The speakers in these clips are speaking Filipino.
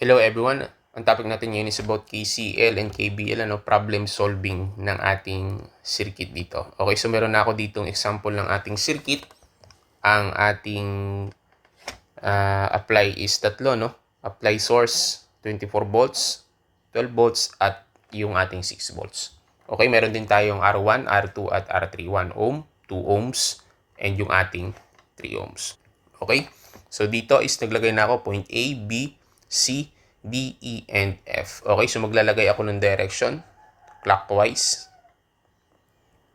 Hello everyone. Ang topic natin ngayon is about KCL and KBL, problem solving ng ating circuit dito. Okay, so meron na ako ditong example ng ating circuit. Ang ating apply is tatlo, no? Apply source 24 volts, 12 volts at yung ating 6 volts. Okay, meron din tayong R1, R2 at R3, 1 ohm, 2 ohms, and yung ating 3 ohms. Okay, so dito is naglagay na ako point A, B, C, D, E, and F. Okay, so maglalagay ako ng direction clockwise.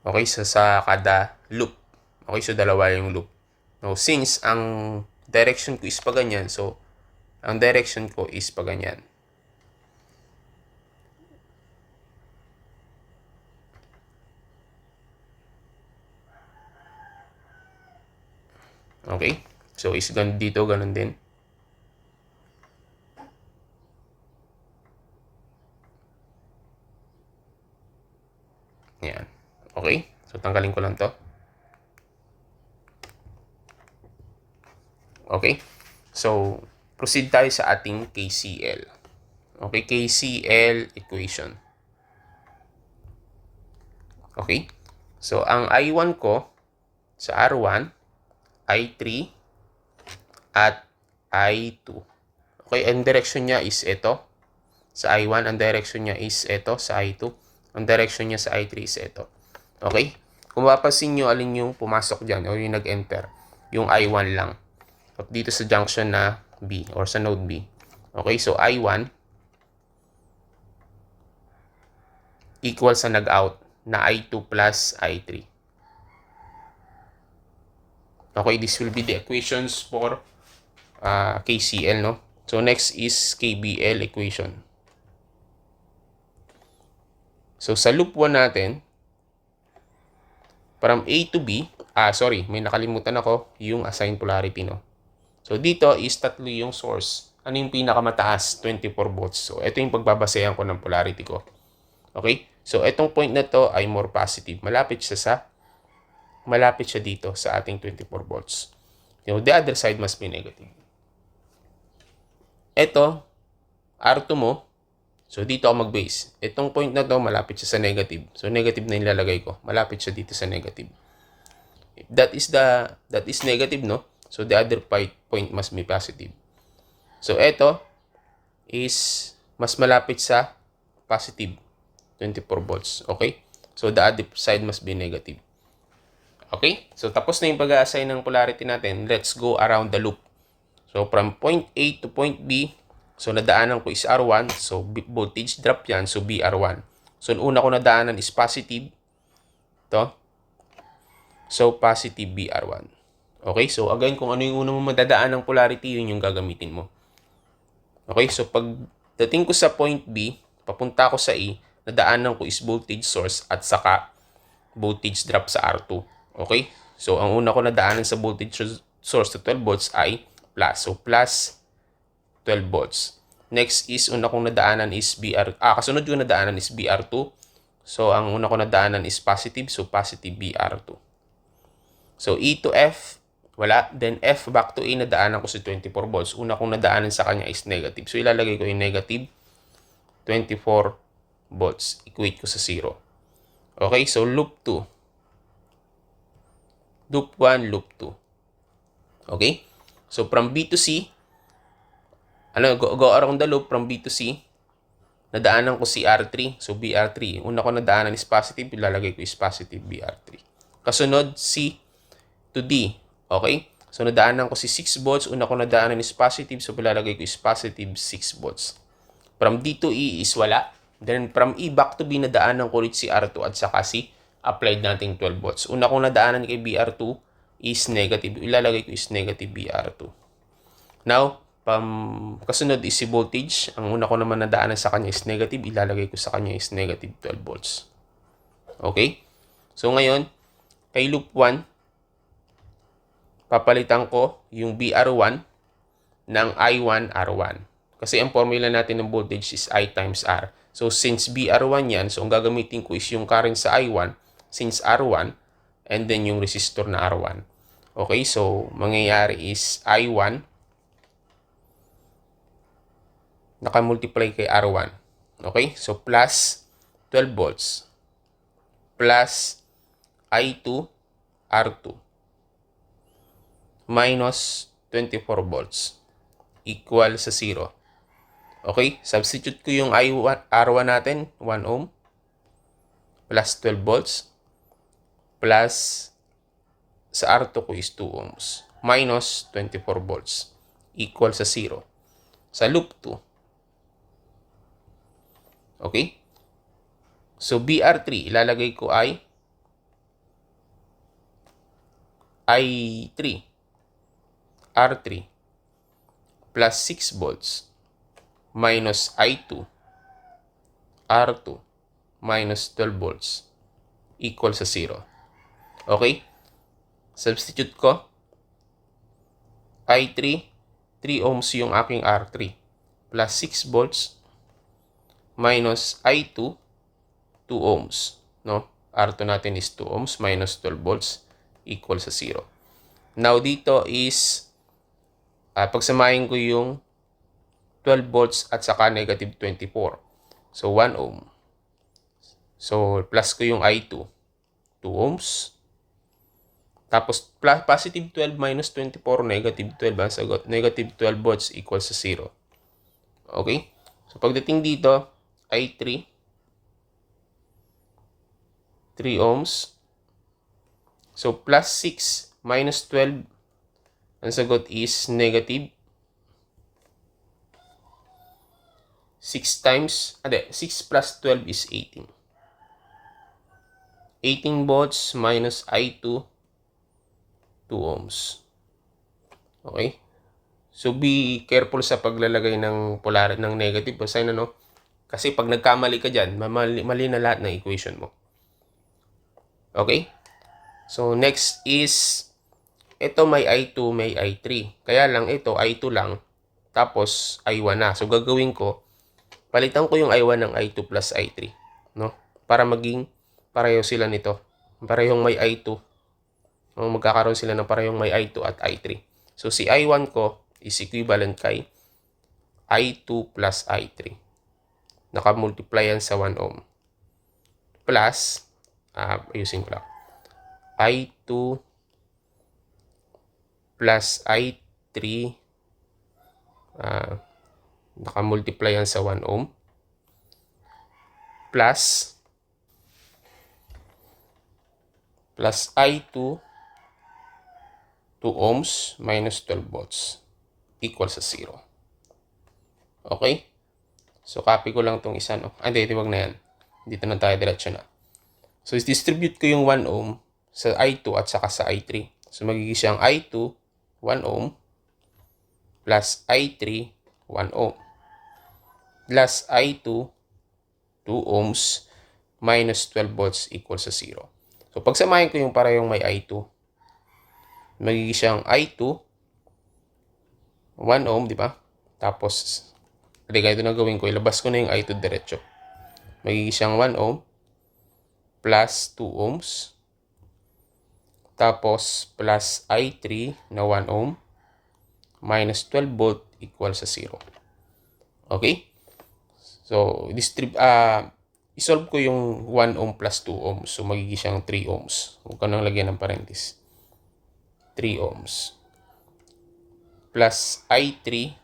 Okay, so sa kada loop. Okay, so dalawa yung loop. Now, since ang direction ko is pa ganyan, so ang direction ko is pa ganyan. Okay, so is dito, ganun din. Yan. Okay, so tanggalin ko lang to. Okay, so proceed tayo sa ating KCL. Okay, KCL equation. Okay, so ang I1 ko sa R1, I3, at I2. Okay, ang direction niya is ito. Sa I1, ang direction niya is ito. Sa I2, ang direction niya sa I3 is ito. Okay? Kung mapapansin nyo, alin yung pumasok dyan o yung nag-enter? Yung I1 lang. At dito sa junction na B or sa node B. Okay, so I1 equal sa nag-out na I2 plus I3. Okay, this will be the equations for KCL, no? So, next is KBL equation. So, sa loop 1 natin, from A to B, may nakalimutan ako yung assigned polarity, no? So, dito is tatlo yung source. Ano yung pinakamataas? 24 volts. So, ito yung pagbabasehan ko ng polarity ko. Okay? So, itong point na to ay more positive. Malapit siya dito sa ating 24 volts. You know, the other side must be negative. Ito, R2 mo, so dito ako mag-base. Itong point na to, malapit siya sa negative. So, negative na ilalagay ko. Malapit siya dito sa negative. If that is negative, no? So, the other point must be positive. So, ito is mas malapit sa positive. 24 volts. Okay? So, the other side must be negative. Okay? So, tapos na yung pag-a-assign ng polarity natin. Let's go around the loop. So, from point A to point B, so nadaanan ko is R1. So, voltage drop yan. So, BR1. So, una ko nadaanan is positive. Ito. So, positive BR1. Okay? So, again, kung ano yung una mo madadaan ng polarity, yun yung gagamitin mo. Okay? So, pag dating ko sa point B, papunta ko sa E, nadaanan ko is voltage source at saka voltage drop sa R2. Okay? So, ang una ko nadaanan sa voltage source to 12 volts ay plus. So, plus 12 volts. Next is, una kong nadaanan is kasunod yung nadaanan is BR2. So, ang una kong nadaanan is positive. So, positive BR2. So, E to F, wala. Then, F back to A, nadaanan ko si 24 volts. Una kong nadaanan sa kanya is negative. So, ilalagay ko yung negative 24 volts. Equate ko sa 0. Okay, so loop 2. Loop 1, loop 2. Okay? So, from B to C, go around the loop from B to C, nadaanan ko si R3. So, BR3. Una ko nadaanan is positive, ilalagay ko is positive BR3. Kasunod, C to D. Okay? So, nadaanan ko si 6 volts. Una ko nadaanan is positive, so ilalagay ko is positive 6 volts. From D to E is wala. Then, from E back to B, nadaanan ko ulit si R2 at saka si applied nating 12 volts. Una kong nadaanan kay BR2 is negative. Ilalagay ko is negative BR2. Now, kasunod is si voltage. Ang una ko naman nadaanan sa kanya is negative. Ilalagay ko sa kanya is negative 12 volts. Okay? So, ngayon, kay loop 1, papalitan ko yung BR1 ng I1 R1. Kasi ang formula natin ng voltage is I times R. So, since BR1 yan, so ang gagamitin ko is yung current sa I1, since R1, and then yung resistor na R1. Okay, so mangyayari is I1 nakamultiply kay R1. Okay? So, plus 12 volts plus I2 R2 minus 24 volts equal sa 0. Okay? Substitute ko yung R1 natin, 1 ohm, plus 12 volts, plus sa R2 ko is 2 ohms, minus 24 volts, equal sa 0. Sa loop 2. Okay? So, BR3, ilalagay ko ay I3, R3, plus 6 volts, minus I2, R2, minus 12 volts, equal sa 0. Okay? Substitute ko. I3, 3 ohms yung aking R3, plus 6 volts, minus I2, 2 ohms. No? R2 natin is 2 ohms, minus 12 volts, equal sa 0. Now, dito is, pagsamahin ko yung 12 volts at saka negative 24. So, 1 ohm. So, plus ko yung I2, 2 ohms. Tapos, plus, positive 12 minus 24, negative 12. Ang sagot, negative 12 volts equals sa 0. Okay? So, pagdating dito, I3, 3 ohms. So, plus 6 minus 12, ang sagot is negative 6 times, 6 plus 12 is 18. 18 volts minus I2, 2 ohms. Okay? So, be careful sa paglalagay ng polarity ng negative sign, ano? Kasi pag nagkamali ka dyan, mali na lahat ng equation mo. Okay? So, next is, ito may I2, may I3. Kaya lang, ito I2 lang, tapos I1 na. So, gagawin ko, palitan ko yung I1 ng I2 plus I3. No? Para maging pareho sila nito. Parehong may I2. No? Magkakaroon sila ng parehong may I2 at I3. So, si I1 ko is equivalent kay I2 plus I3. Nakamultiply yan sa 1 ohm. Plus, ayusin ko lang. I2 plus I3, nakamultiply yan sa 1 ohm. Plus I2, 2 ohms minus 12 volts equal sa 0. Okay? So, copy ko lang itong isa, no? Hindi, wag na yan. Dito na tayo, diretso na. So, distribute ko yung 1 ohm sa I2 at saka sa I3. So, magiging siyang I2, 1 ohm, plus I3, 1 ohm, plus I2, 2 ohms, minus 12 volts equal sa 0. So, pagsamahin ko yung parehong may I2, magiging siyang I2, 1 ohm, di ba? Tapos, ganito na gawin ko, ilabas ko na yung I2 diretso. Magiging siyang 1 ohm, plus 2 ohms, tapos plus I3 na 1 ohm, minus 12 volt equal sa 0. Okay? So, isolve ko yung 1 ohm plus 2 ohms. So, magiging siyang 3 ohms. Huwag ka nang lagyan ng parenthesis. 3 ohms. Plus I3,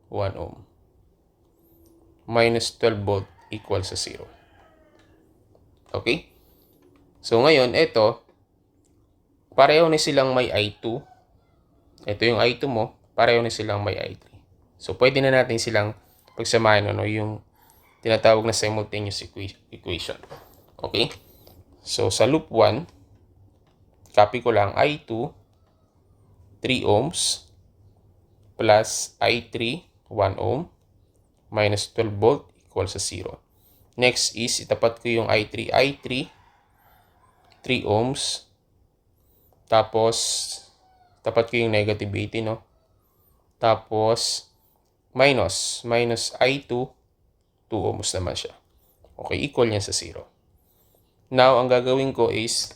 1 ohm. Minus 12 volt equal sa 0. Okay? So, ngayon, ito, pareho na silang may I2. Ito yung I2 mo, pareho na silang may I3. So, pwede na natin silang pagsamahin, ano, yung tinatawag na simultaneous equation. Okay? So, sa loop 1, copy ko lang I2, 3 ohms, plus I3, 1 ohm, minus 12 volt equal sa 0. Next is, itapat ko yung I3. I3, 3 ohms, tapos, tapat ko yung negative 80, no? Tapos, minus I2, 2 ohms naman siya. Okay, equal yan sa 0. Now, ang gagawin ko is,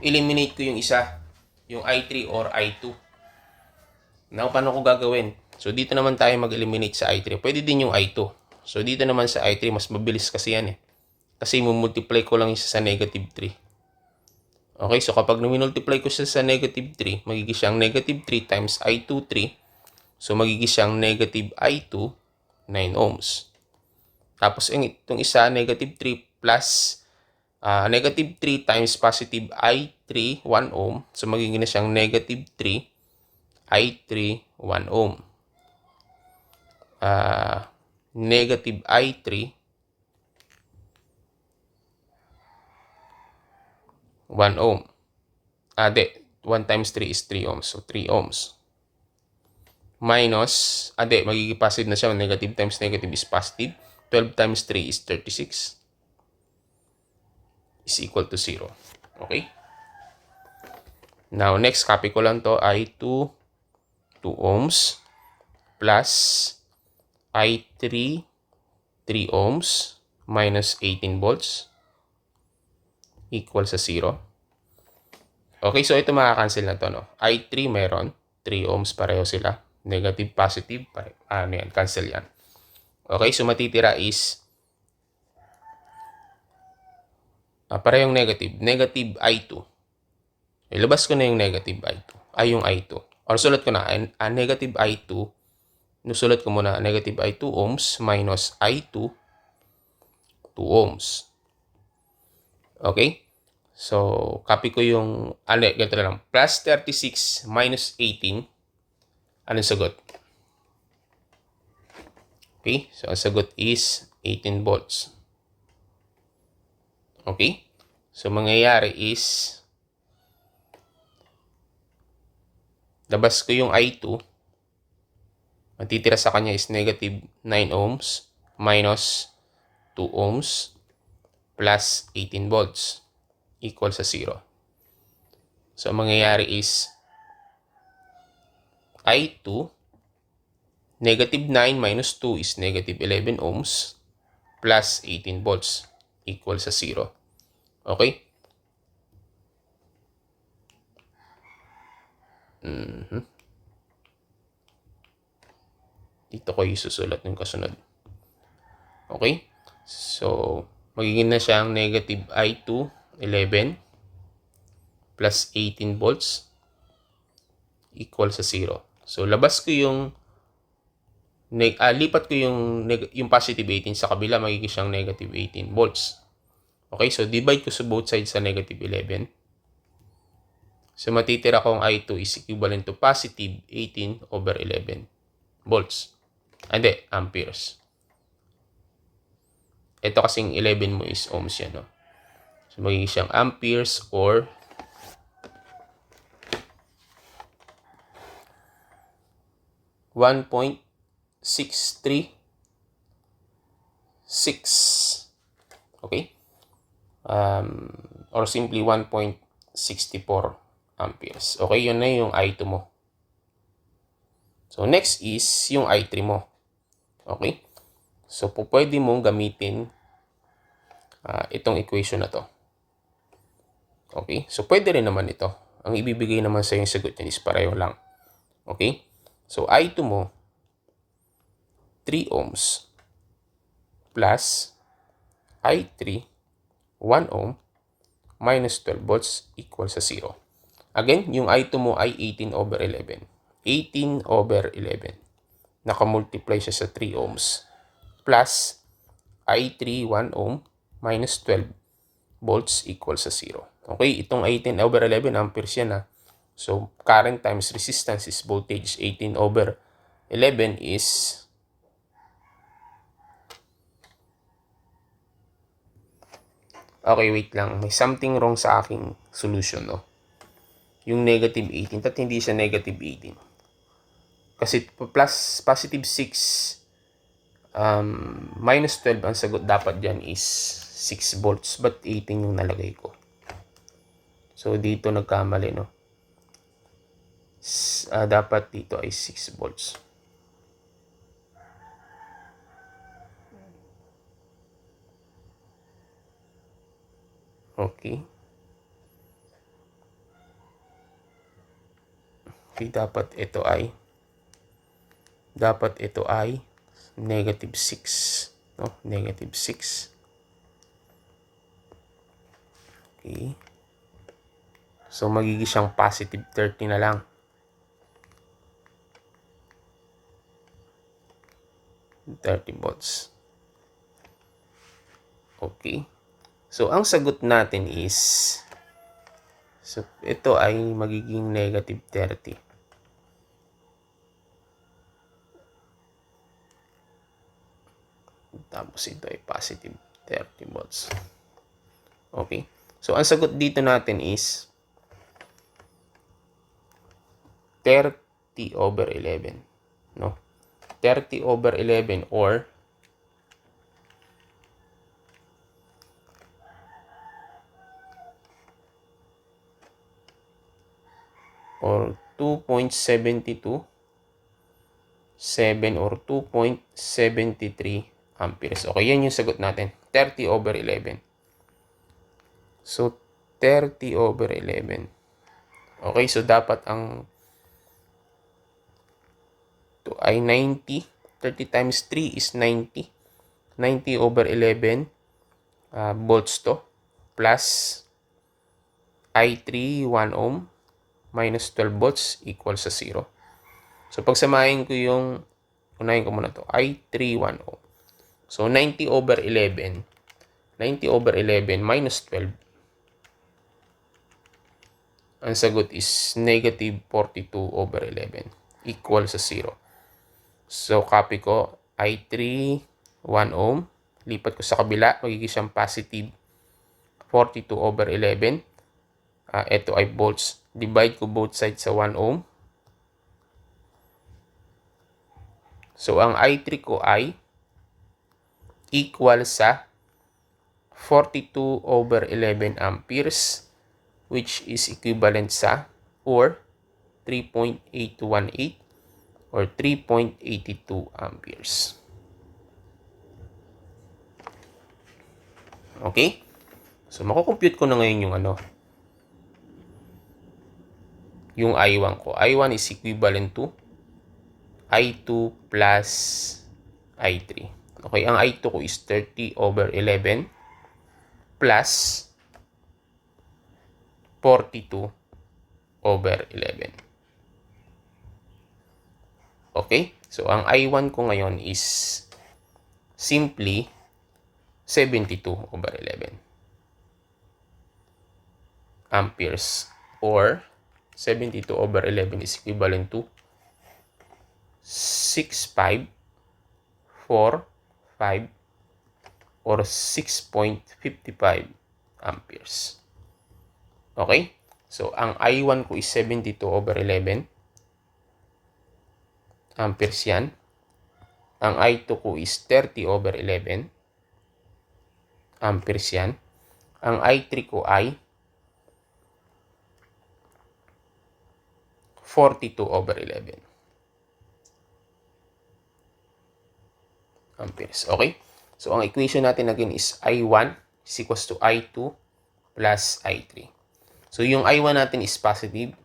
eliminate ko yung isa, yung I3 or I2. Now, paano ko gagawin? So, dito naman tayo mag-eliminate sa I3. Pwede din yung I2. So, dito naman sa I3, mas mabilis kasi yan eh. Kasi multiply ko lang isa sa negative 3. Okay, so kapag minultiply ko siya sa negative 3, magiging siyang negative 3 times I2, 3. So, magiging siyang negative I2, 9 ohms. Tapos, itong isa, negative 3 plus negative 3 times positive I3, 1 ohm. So, magiging na siyang negative 3 I3, 1 ohm. Negative I3, 1 ohm. 1 times 3 is 3 ohms. So, 3 ohms. Minus, magiging positive na siya. Negative times negative is positive. 12 times 3 is 36. Is equal to 0. Okay? Now, next, copy ko lang to. I2, 2 ohms. Plus I3, 3 ohms. Minus 18 volts. Equal sa 0. Okay, so ito makakancel na to, no? I3 meron, 3 ohms pareho sila. Negative, positive, yan, cancel yan. Okay, so matitira is parehong negative. Negative I2. Ilabas ko na yung negative I2. Yung I2. Or sulat ko na, negative I2. Nusulat ko muna, negative I2 ohms minus I2, 2 ohms. Okay? So, copy ko yung, ganito na lang. Plus 36 minus 18. Anong sagot? Okay? So, ang sagot is 18 volts. Okay? So, mangyayari is, labas ko yung I2. Matitira sa kanya is negative 9 ohms minus 2 ohms plus 18 volts equal sa 0. So, mangyayari is I2, negative 9 minus 2 is negative 11 ohms plus 18 volts equal sa 0. Okay? Dito ko isusulat yung kasunod. Okay? So, magiging na siyang negative I2, 11 plus 18 volts equal sa 0. So, labas ko yung lipat ko yung positive 18 sa kabila, magiging siyang negative 18 volts. Okay, so divide ko sa both sides sa negative 11. So, matitira kong I2 is equivalent to positive 18 over 11 volts. Amperes. Ito kasing 11 mo is ohms yan, no? So, magiging siyang amperes or 1.636. Okay? Or simply 1.64 amperes. Okay, yun na yung I2 mo. So, next is yung I3 mo. Okay? So, pwede mong gamitin itong equation na to. Okay? So, pwede rin naman ito. Ang ibibigay naman sa yung sagot niyan is pareho lang. Okay? So, I2 mo, 3 ohms plus I3, 1 ohm minus 12 volts equal sa 0. Again, yung I2 mo ay 18 over 11. 18 over 11. Nakamultiply siya sa 3 ohms plus I3, 1 ohm minus 12 volts equal sa 0. Okay, itong 18 over 11 amperes yan ha. So, current times resistance is voltage. 18 over 11 is okay, wait lang. May something wrong sa aking solution, no? Yung negative 18. At hindi siya negative 18. Kasi plus positive 6 minus 12 ang sagot dapat dyan is 6 volts. But 18 yung nalagay ko. So, dito nagkamali, no? Dapat dito ay 6 volts. Okay. Okay, dapat ito ay dapat ito ay negative 6. No? Negative 6. Okay. So, magiging siyang positive 30 na lang. $30. Okay. So, ang sagot natin is, so, ito ay magiging negative 30. Tapos ito ay positive 30 volts. Okay. So, ang sagot dito natin is 30 over 11. No? 30 over 11 or 2.72 7 or 2.73 amperes. Okay, yan yung sagot natin. 30 over 11. So, 30 over 11. Okay, so dapat ang ito ay 90. 30 times 3 is 90. 90 over 11 volts to. Plus I3, 1 ohm. Minus 12 volts equals sa 0. So, pagsamahin ko yung, unahin ko muna to, I3, 1 ohm. So, 90 over 11. 90 over 11 minus 12. Ang sagot is negative 42 over 11 equal sa 0. So, copy ko I3, 1 ohm. Lipat ko sa kabila, magiging siyang positive 42 over 11. Ito ay volts. Divide ko both sides sa 1 ohm. So, ang I3 ko ay equal sa 42 over 11 amperes, which is equivalent sa or 3.8218 or 3.82 amperes. Okay? So, makukompute ko na ngayon yung yung I1 ko. I1 is equivalent to I2 plus I3. Okay, ang I2 ko is 30 over 11 plus 42 over 11. Okay, so ang I1 ko ngayon is simply 72 over 11 amperes or 72 over 11 is equivalent to 6.545 or 6.55 amperes. Okay? So, ang I1 ko is 72 over 11 amperes yan. Ang I2 ko is 30 over 11 amperes yan. Ang I3 ko ay 42 over 11 amperes. Okay? So, ang equation natin again is I1 is equals to I2 plus I3. So, yung I1 natin is positive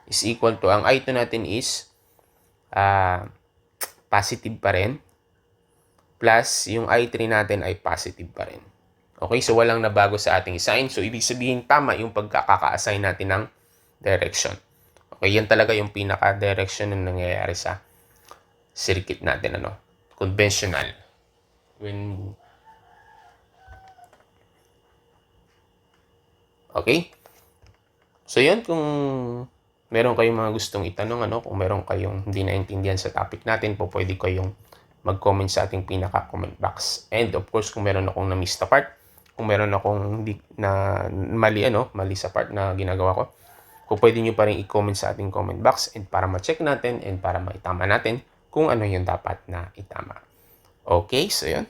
is equal to, ang I2 natin is positive pa rin plus yung I3 natin ay positive pa rin. Okay? So, walang nabago sa ating sign. So, ibig sabihin tama yung pagkaka-assign natin ng direction. Okay, yan talaga yung pinaka-direction na nangyayari sa circuit natin, conventional. Okay? So, yun, kung meron kayong mga gustong itanong, kung meron kayong hindi naintindihan sa topic natin, pwede kayong mag-comment sa ating pinaka-comment box. And of course, kung meron akong na-miss na part, kung meron akong mali sa part na ginagawa ko, kung pwede nyo pa rin i-comment sa ating comment box and para ma-check natin and para maitama natin kung ano yung dapat na itama. Okay, so yun.